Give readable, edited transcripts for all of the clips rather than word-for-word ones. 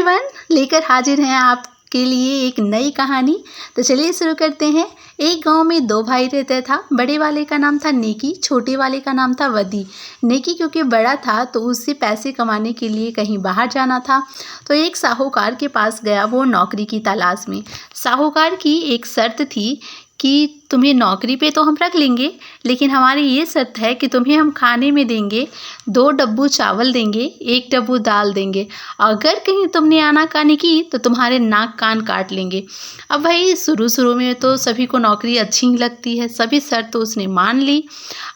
Everyone, लेकर हाजिर हैं आपके लिए एक नई कहानी। तो चलिए शुरू करते हैं। एक गांव में दो भाई रहते था। बड़े वाले का नाम था नेकी, छोटे वाले का नाम था वदी। नेकी क्योंकि बड़ा था तो उससे पैसे कमाने के लिए कहीं बाहर जाना था, तो एक साहूकार के पास गया वो नौकरी की तलाश में। साहूकार की एक शर्त थी कि तुम्हें नौकरी पे तो हम रख लेंगे, लेकिन हमारी ये शर्त है कि तुम्हें हम खाने में देंगे 2 डब्बू चावल देंगे, 1 डब्बू दाल देंगे। अगर कहीं तुमने आनाकानी की तो तुम्हारे नाक कान काट लेंगे। अब भाई शुरू में तो सभी को नौकरी अच्छी ही लगती है, सभी शर्त तो उसने मान ली।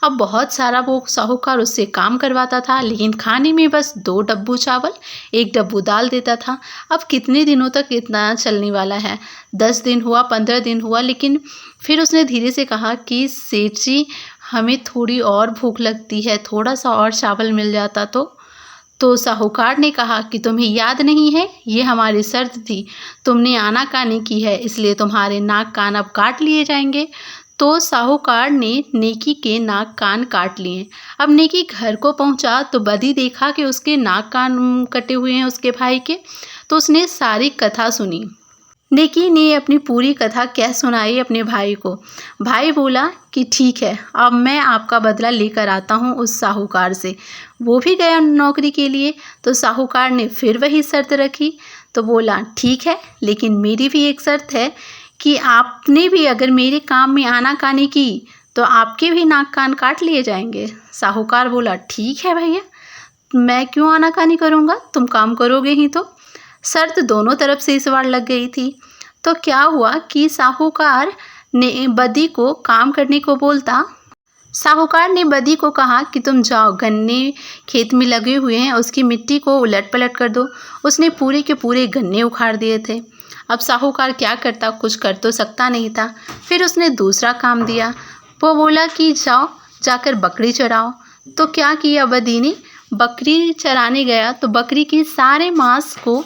अब बहुत सारा वो साहूकार उससे काम करवाता था, लेकिन खाने में बस 2 डब्बू चावल 1 डब्बू दाल देता था। अब कितने दिनों तक इतना चलने वाला है? 10 दिन हुआ, 15 दिन हुआ, लेकिन फिर उसने धीरे से कहा कि सेठ जी, हमें थोड़ी और भूख लगती है, थोड़ा सा और चावल मिल जाता तो साहूकार ने कहा कि तुम्हें याद नहीं है, ये हमारी शर्त थी, तुमने आनाकानी की है, इसलिए तुम्हारे नाक कान अब काट लिए जाएंगे। तो साहूकार ने नेकी के नाक कान काट लिए। अब नेकी घर को पहुंचा तो बदी देखा कि उसके नाक कान कटे हुए हैं उसके भाई के, तो उसने सारी कथा सुनी। नेकी ने अपनी पूरी कथा कह सुनाई अपने भाई को। भाई बोला कि ठीक है, अब मैं आपका बदला लेकर आता हूँ उस साहूकार से। वो भी गया नौकरी के लिए, तो साहूकार ने फिर वही शर्त रखी। तो बोला ठीक है, लेकिन मेरी भी एक शर्त है कि आपने भी अगर मेरे काम में आनाकानी की तो आपके भी नाक कान काट लिए जाएंगे। साहूकार बोला ठीक है भैया, मैं क्यों आनाकानी करूँगा, तुम काम करोगे ही तो। शर्त दोनों तरफ से इस बार लग गई थी। तो क्या हुआ कि साहूकार ने बदी को काम करने को बोलता। साहूकार ने बदी को कहा कि तुम जाओ, गन्ने खेत में लगे हुए हैं, उसकी मिट्टी को उलट पलट कर दो। उसने पूरे के पूरे गन्ने उखाड़ दिए थे। अब साहूकार क्या करता, कुछ कर तो सकता नहीं था। फिर उसने दूसरा काम दिया। वो बोला कि जाओ, जाकर बकरी चराओ। तो क्या किया बदी ने, बकरी चराने गया तो बकरी की सारे मांस को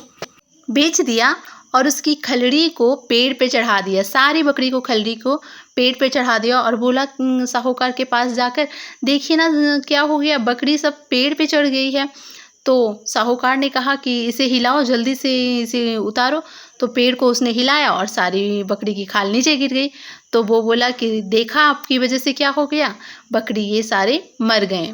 बेच दिया और उसकी खलड़ी को पेड़ पे चढ़ा दिया। सारी बकरी को, खलड़ी को पेड़ पे चढ़ा दिया और बोला साहूकार के पास जाकर, देखिए ना क्या हो गया, बकरी सब पेड़ पे चढ़ गई है। तो साहूकार ने कहा कि इसे हिलाओ, जल्दी से इसे उतारो। तो पेड़ को उसने हिलाया और सारी बकरी की खाल नीचे गिर गई। तो वो बोला कि देखा आपकी वजह से क्या हो गया, बकरी ये सारे मर गए।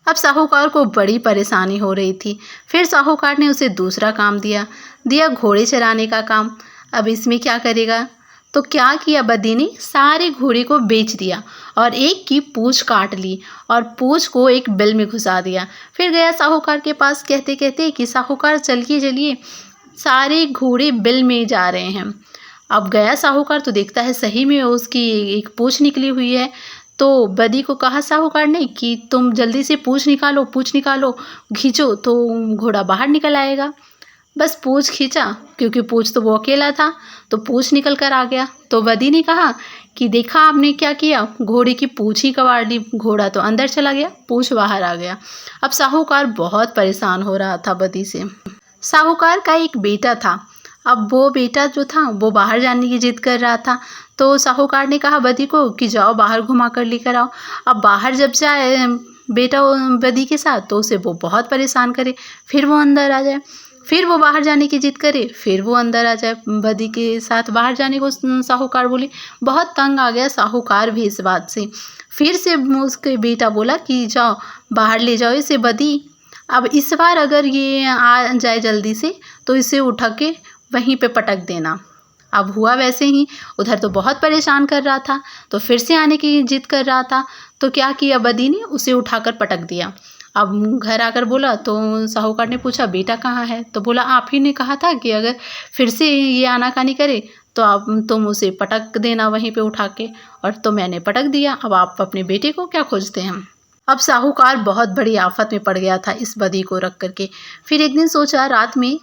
अब साहूकार को बड़ी परेशानी हो रही थी। फिर साहूकार ने उसे दूसरा काम दिया घोड़े चराने का काम। अब इसमें क्या करेगा, तो क्या किया बदी ने, सारे घोड़े को बेच दिया और एक की पूंछ काट ली और पूंछ को एक बिल में घुसा दिया। फिर गया साहूकार के पास कहते कहते कि साहूकार चलिए चलिए, सारे घोड़े बिल में जा रहे हैं। अब गया साहूकार तो देखता है सही में उसकी एक पूंछ निकली हुई है। तो बदी को कहा साहूकार ने कि तुम जल्दी से पूंछ निकालो, खींचो तो घोड़ा बाहर निकल आएगा। बस पूंछ खींचा, क्योंकि पूंछ तो वो अकेला था, तो पूंछ निकल कर आ गया। तो बदी ने कहा कि देखा आपने क्या किया, घोड़े की पूंछ ही कबाड़ ली, घोड़ा तो अंदर चला गया, पूंछ बाहर आ गया। अब साहूकार बहुत परेशान हो रहा था बदी से। साहूकार का एक बेटा था। अब वो बेटा जो था वो बाहर जाने की जिद कर रहा था। तो साहूकार ने कहा बदी को कि जाओ बाहर घुमा कर लेकर आओ। अब बाहर जब जाए बेटा बदी के साथ तो उसे वो बहुत परेशान करे, फिर वो अंदर आ जाए, फिर वो बाहर जाने की जिद करे, फिर वो अंदर आ जाए बदी के साथ। बाहर जाने को साहूकार बोले, बहुत तंग आ गया साहूकार भी इस बात से। फिर से उसके बेटा बोला कि जाओ बाहर ले जाओ इसे बदी। अब इस बार अगर ये आ जाए जल्दी से तो इसे उठा के वहीं पे पटक देना। अब हुआ वैसे ही, उधर तो बहुत परेशान कर रहा था, तो फिर से आने की जिद कर रहा था। तो क्या किया बदी ने, उसे उठाकर पटक दिया। अब घर आकर बोला तो साहूकार ने पूछा बेटा कहाँ है, तो बोला आप ही ने कहा था कि अगर फिर से ये आनाकानी करे तो आप तुम उसे पटक देना वहीं पे उठा के, और तो मैंने पटक दिया, अब आप अपने बेटे को क्या खोजते हैं। अब साहूकार बहुत बड़ी आफत में पड़ गया था इस बदी को रख करके। फिर एक दिन सोचा, रात में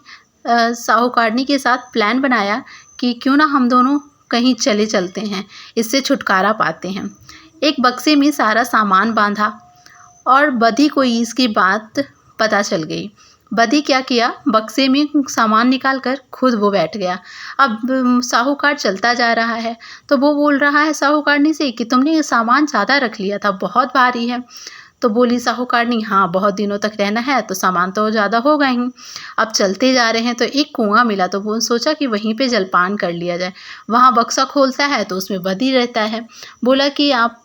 साहूकारनी के साथ प्लान बनाया कि क्यों ना हम दोनों कहीं चलते हैं, इससे छुटकारा पाते हैं। एक बक्से में सारा सामान बांधा और बदी को इसकी बात पता चल गई। बदी क्या किया, बक्से में सामान निकाल कर खुद वो बैठ गया। अब साहूकार चलता जा रहा है तो वो बोल रहा है साहूकारनी से कि तुमने ये सामान ज़्यादा रख लिया था, बहुत भारी है। तो बोली साहूकारनी, हाँ बहुत दिनों तक रहना है तो सामान तो ज़्यादा होगा ही। अब चलते जा रहे हैं तो एक कुआं मिला, तो वो सोचा कि वहीं पे जलपान कर लिया जाए। वहाँ बक्सा खोलता है तो उसमें बदी रहता है। बोला कि आप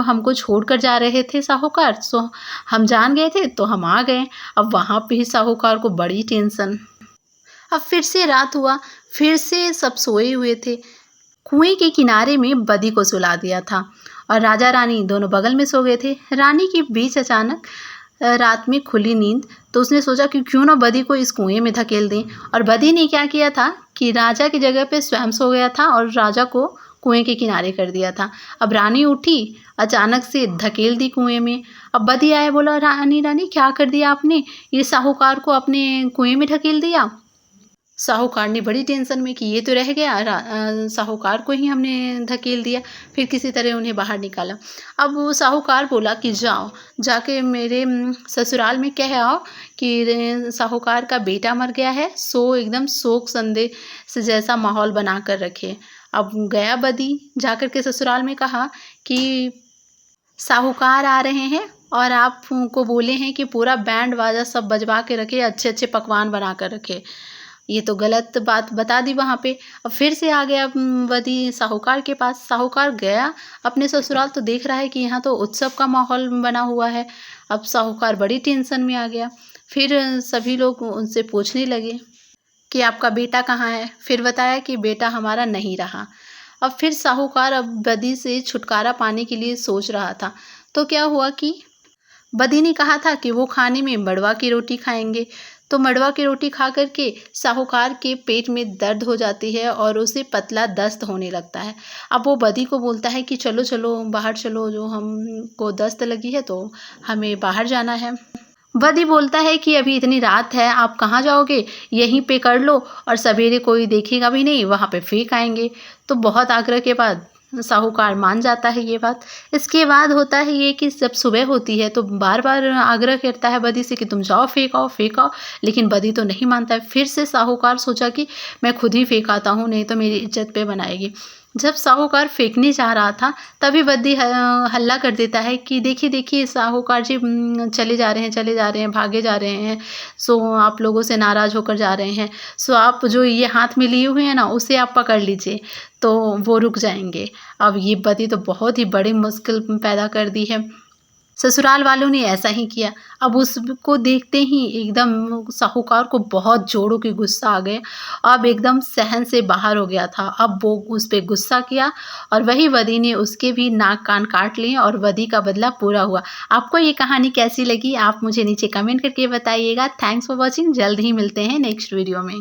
हमको छोड़ कर जा रहे थे साहूकार, सो हम जान गए थे तो हम आ गए। अब वहाँ पे ही साहूकार को बड़ी टेंशन। अब फिर से रात हुआ, फिर से सब सोए हुए थे। कुएं के किनारे में बदी को सुला दिया था और राजा रानी दोनों बगल में सो गए थे। रानी के बीच अचानक रात में खुली नींद, तो उसने सोचा कि क्यों ना बदी को इस कुएं में धकेल दें। और बदी ने क्या किया था कि राजा की जगह पे स्वयं सो गया था और राजा को कुएं के किनारे कर दिया था। अब रानी उठी, अचानक से धकेल दी कुएं में। अब बदी आया, बोला रानी रानी क्या कर दिया आपने, ये साहूकार को अपने कुएं में ढकेल दिया। साहूकार ने बड़ी टेंशन में कि ये तो रह गया, साहूकार को ही हमने धकेल दिया। फिर किसी तरह उन्हें बाहर निकाला। अब वो साहूकार बोला कि जाओ जाके मेरे ससुराल में कह आओ कि साहूकार का बेटा मर गया है, सो एकदम शोक संदेश जैसा माहौल बना कर रखे। अब गया बदी, जाकर के ससुराल में कहा कि साहूकार आ रहे हैं और आपको बोले हैं कि पूरा बैंड बाजा सब बजवा के रखे, अच्छे अच्छे पकवान बना कर रखे। ये तो गलत बात बता दी वहाँ पे। अब फिर से आ गया बदी साहूकार के पास। साहूकार गया अपने ससुराल, तो देख रहा है कि यहाँ तो उत्सव का माहौल बना हुआ है। अब साहूकार बड़ी टेंशन में आ गया। फिर सभी लोग उनसे पूछने लगे कि आपका बेटा कहाँ है। फिर बताया कि बेटा हमारा नहीं रहा। अब फिर साहूकार अब बदी से छुटकारा पाने के लिए सोच रहा था। तो क्या हुआ कि बदी ने कहा था कि वो खाने में मड़वा की रोटी खाएंगे। तो मड़वा की रोटी खा करके साहूकार के पेट में दर्द हो जाती है और उसे पतला दस्त होने लगता है। अब वो बदी को बोलता है कि चलो चलो बाहर चलो, जो हमको दस्त लगी है तो हमें बाहर जाना है। बदी बोलता है कि अभी इतनी रात है, आप कहाँ जाओगे, यहीं पे कर लो और सवेरे कोई देखेगा भी नहीं, वहाँ पे फेंक आएंगे। तो बहुत आग्रह के बाद साहूकार मान जाता है ये बात। इसके बाद होता है ये कि जब सुबह होती है तो बार बार आग्रह करता है बदी से कि तुम जाओ फेंक आओ फेंक आओ, लेकिन बदी तो नहीं मानता है। फिर से साहूकार सोचा कि मैं खुद ही फेंक आता हूँ, नहीं तो मेरी इज्जत पे बनाएगी। जब साहूकार फेंकने जा रहा था तभी बदी हल्ला कर देता है कि देखिए देखिए साहूकार जी चले जा रहे हैं, भागे जा रहे हैं, सो आप लोगों से नाराज़ होकर जा रहे हैं, सो आप जो ये हाथ में लिए हुए हैं ना उसे आप पकड़ लीजिए तो वो रुक जाएंगे। अब ये बदी तो बहुत ही बड़ी मुश्किल पैदा कर दी है। ससुराल वालों ने ऐसा ही किया। अब उसको देखते ही एकदम साहूकार को बहुत जोरों की गुस्सा आ गया। अब एकदम सहन से बाहर हो गया था। अब वो उस पे गुस्सा किया और वही बदी ने उसके भी नाक कान काट लिए और बदी का बदला पूरा हुआ। आपको ये कहानी कैसी लगी आप मुझे नीचे कमेंट करके बताइएगा। Thanks for watching. जल्द ही मिलते हैं नेक्स्ट वीडियो में।